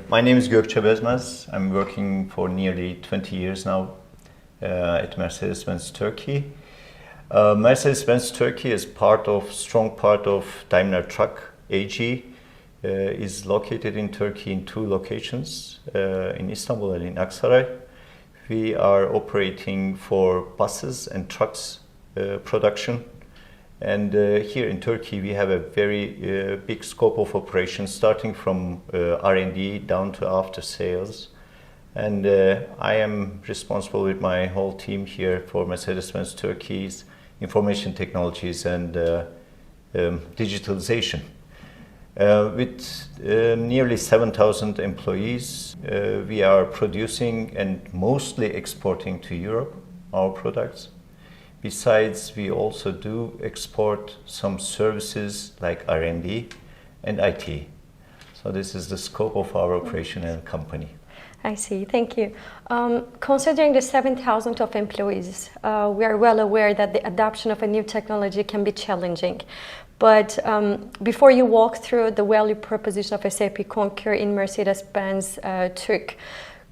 My name is Gökçe Bezmez. I'm working for nearly 20 years now at Mercedes-Benz Turkey. Mercedes-Benz Turkey is strong part of Daimler Truck AG. Is located in Turkey in two locations, in Istanbul and in Aksaray. We are operating for buses and trucks production. And here in Turkey, we have a very big scope of operations, starting from R&D down to after sales. And I am responsible with my whole team here for Mercedes-Benz Turkey's information technologies and digitalization. With nearly 7,000 employees, we are producing and mostly exporting to Europe our products. Besides, we also do export some services like R&D and IT. So this is the scope of our operation and company. I see, thank you. Considering the 7,000 of employees, we are well aware that the adoption of a new technology can be challenging. But before you walk through the value proposition of SAP Concur in Mercedes-Benz Türk,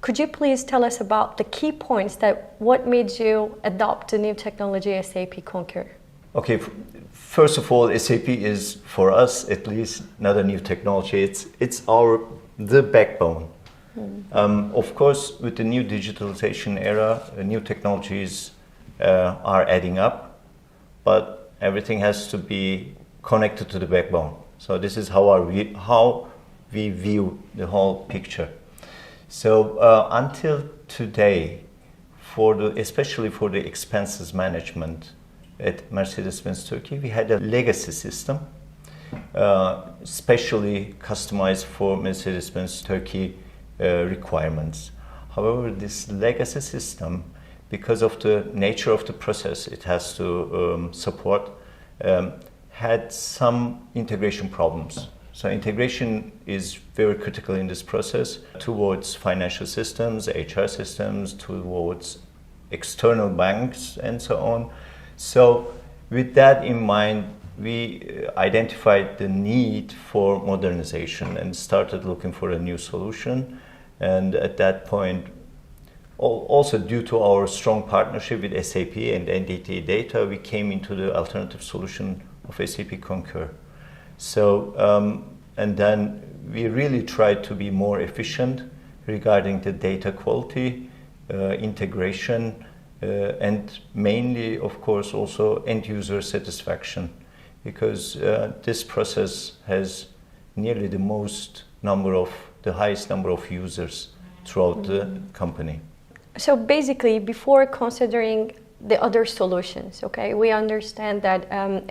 could you please tell us about the key points that what made you adopt the new technology SAP Concur? Okay, first of all, SAP is, for us at least, not a new technology. It's the backbone. Of course, with the new digitalization era, new technologies are adding up, but everything has to be connected to the backbone. So this is how we view the whole picture. So until today, especially for the expenses management at Mercedes-Benz Turkey, we had a legacy system, specially customized for Mercedes-Benz Turkey requirements. However, this legacy system, because of the nature of the process it has to support, had some integration problems. So integration is very critical in this process towards financial systems, HR systems, towards external banks, and so on. So with that in mind, we identified the need for modernization and started looking for a new solution. And at that point, also due to our strong partnership with SAP and NTT DATA, we came into the alternative solution of SAP Concur. So, and then we really tried to be more efficient regarding the data quality, integration, and mainly, of course, also end-user satisfaction, because this process has nearly the highest number of users throughout the company. So basically, before considering the other solutions, okay, we understand that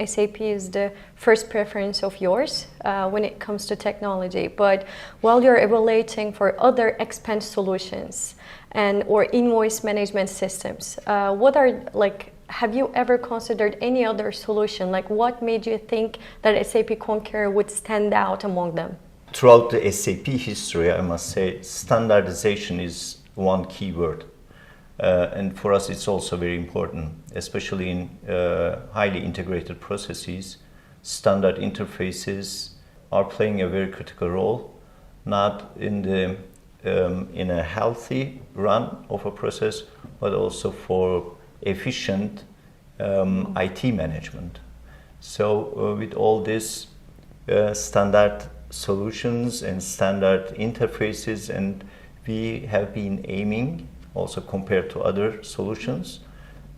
SAP is the first preference of yours when it comes to technology. But while you're evaluating for other expense solutions or invoice management systems, have you ever considered any other solution? Like, what made you think that SAP Concur would stand out among them? Throughout the SAP history, I must say, standardization is one key word. And for us, it's also very important, especially in highly integrated processes. Standard interfaces are playing a very critical role, not in a healthy run of a process, but also for efficient IT management. So with all this standard solutions and standard interfaces, and we have been aiming, also compared to other solutions,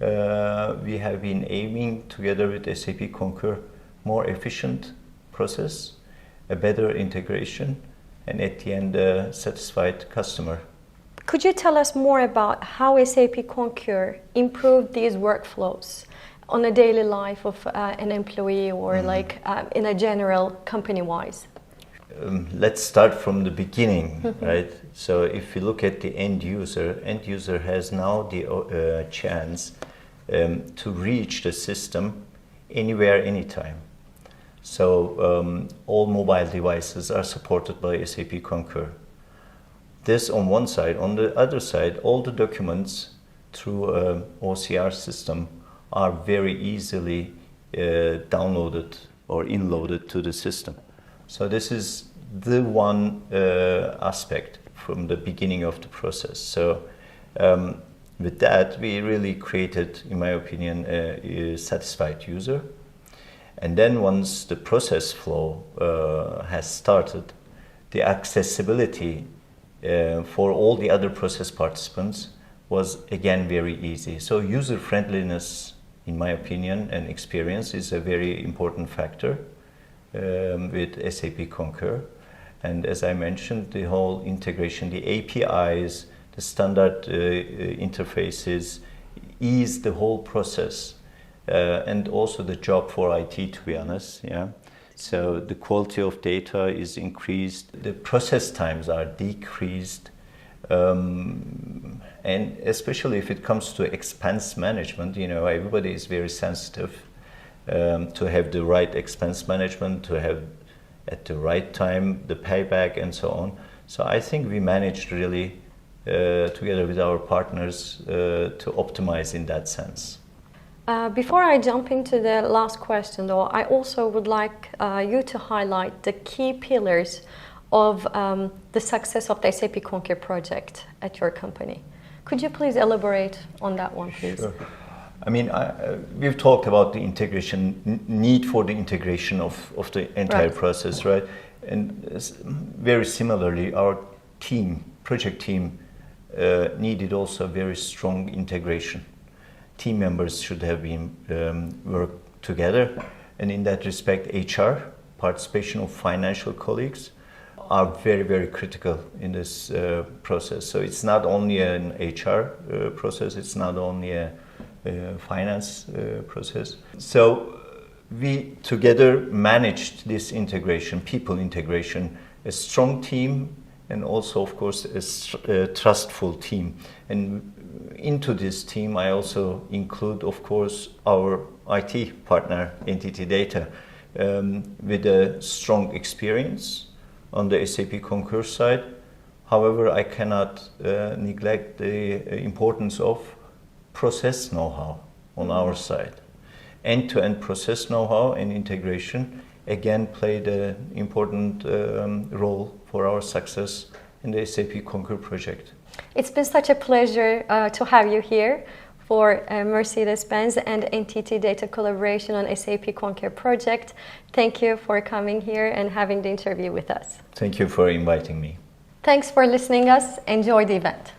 we have been aiming together with SAP Concur more efficient process, a better integration, and at the end a satisfied customer. Could you tell us more about how SAP Concur improved these workflows on a daily life of an employee or in a general company-wise? Let's start from the beginning, right? So if you look at the end user has now the chance to reach the system anywhere, anytime. So all mobile devices are supported by SAP Concur. This on one side. On the other side, all the documents through an OCR system are very easily downloaded or inloaded to the system. So this is the one aspect from the beginning of the process. So with that, we really created, in my opinion, a satisfied user. And then once the process flow has started, the accessibility for all the other process participants was again very easy. So user friendliness, in my opinion and experience, is a very important factor with SAP Concur. And as I mentioned, the whole integration, the APIs, the standard interfaces ease the whole process. And also the job for IT, to be honest. Yeah. So the quality of data is increased, the process times are decreased, and especially if it comes to expense management, everybody is very sensitive to have the right expense management, to have at the right time the payback and so on. So I think we managed really together with our partners to optimize in that sense. Before I jump into the last question, though, I also would like you to highlight the key pillars of the success of the SAP Concur project at your company. Could you please elaborate on that one, please? Sure. I mean, we've talked about the integration, need for the integration of the entire process, right? And very similarly, our project team, needed also very strong integration. Team members should have been work together, and in that respect, HR, participation of financial colleagues, are very, very critical in this process. So it's not only an HR process, it's not only a finance process. So we together managed this integration, people integration, a strong team, and also, of course, a trustful team. And into this team, I also include, of course, our IT partner, NTT DATA, with a strong experience on the SAP Concur side. However, I cannot neglect the importance of process know-how on our side. End-to-end process know-how and integration again played an important role for our success in the SAP Concur project. It's been such a pleasure to have you here for Mercedes-Benz and NTT DATA collaboration on SAP Concur project. Thank you for coming here and having the interview with us. Thank you for inviting me. Thanks for listening us. Enjoy the event.